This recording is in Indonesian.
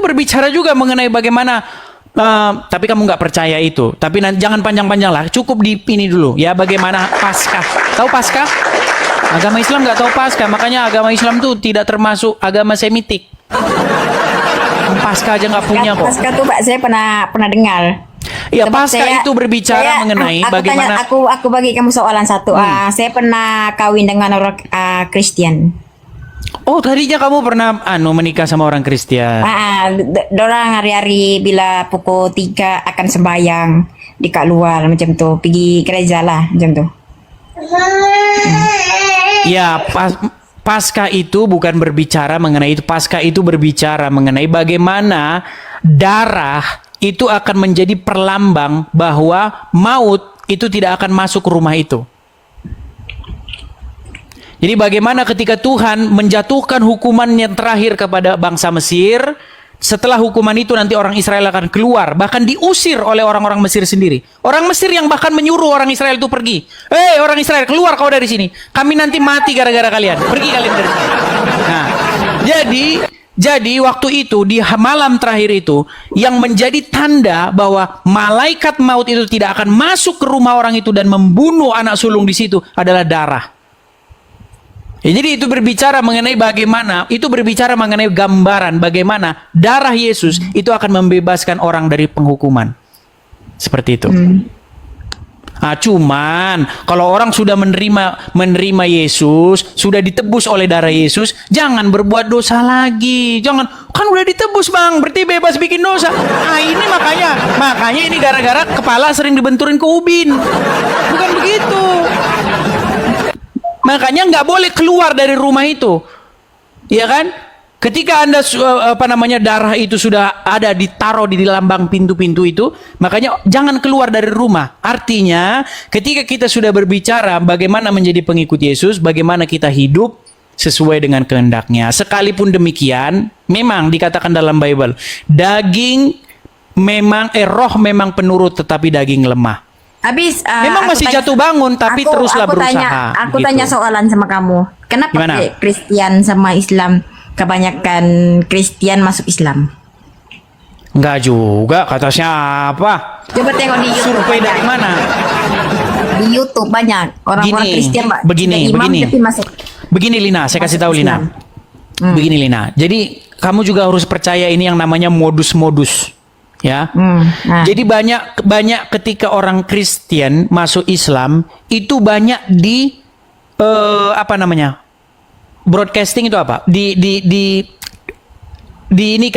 berbicara juga mengenai bagaimana, tapi kamu nggak percaya itu. Tapi jangan panjang-panjang lah, cukup di ini dulu ya, bagaimana Paskah. Tahu Paskah? Agama Islam nggak tahu Paskah, makanya agama Islam tuh tidak termasuk agama Semitik. Paskah aja nggak punya kok. Paskah tuh Pak, saya pernah dengar. Ya, Paskah itu berbicara mengenai bagaimana. Aku bagi kamu soalan satu. Saya pernah kawin dengan orang Kristen. Oh, tadinya kamu pernah menikah sama orang Kristen. Dorang hari-hari bila pukul 3 akan sembahyang di kat luar macam tu, pergi gereja lah macam tu. Ya, Paskah itu bukan berbicara mengenai itu. Paskah itu berbicara mengenai bagaimana darah itu akan menjadi perlambang bahwa maut itu tidak akan masuk ke rumah itu. Jadi bagaimana ketika Tuhan menjatuhkan hukuman yang terakhir kepada bangsa Mesir, setelah hukuman itu nanti orang Israel akan keluar, bahkan diusir oleh orang-orang Mesir sendiri. Orang Mesir yang bahkan menyuruh orang Israel itu pergi. Hei orang Israel, keluar kau dari sini. Kami nanti mati gara-gara kalian. Pergi kalian dari sini. Nah, jadi waktu itu di malam terakhir itu yang menjadi tanda bahwa malaikat maut itu tidak akan masuk ke rumah orang itu dan membunuh anak sulung di situ adalah darah. Ya, jadi itu berbicara mengenai bagaimana, itu berbicara mengenai gambaran bagaimana darah Yesus itu akan membebaskan orang dari penghukuman. Seperti itu. Cuman kalau orang sudah menerima Yesus, sudah ditebus oleh darah Yesus, jangan berbuat dosa lagi. Jangan, kan udah ditebus bang, berarti bebas bikin dosa. Ini makanya ini gara-gara kepala sering dibenturin ke ubin. Bukan begitu. Makanya nggak boleh keluar dari rumah itu, ya kan? Ketika Anda darah itu sudah ada ditaruh di lambang pintu-pintu itu, makanya jangan keluar dari rumah. Artinya, ketika kita sudah berbicara bagaimana menjadi pengikut Yesus, bagaimana kita hidup sesuai dengan kehendaknya. Sekalipun demikian, memang dikatakan dalam Bible, roh memang penurut tetapi daging lemah. Habis memang masih jatuh bangun tapi teruslah berusaha. Aku tanya soalan sama kamu. Kenapa Kristen sama Islam kebanyakan Kristen masuk Islam? Enggak juga, kata siapa? Coba tengok di YouTube. Survei dari mana? Di YouTube banyak orang-orang Kristen begini. Begini Lina, saya kasih tahu Lina. Begini Lina. Jadi kamu juga harus percaya ini yang namanya modus-modus. Ya, jadi banyak ketika orang Kristen masuk Islam itu banyak di broadcasting itu apa? Di ini kan.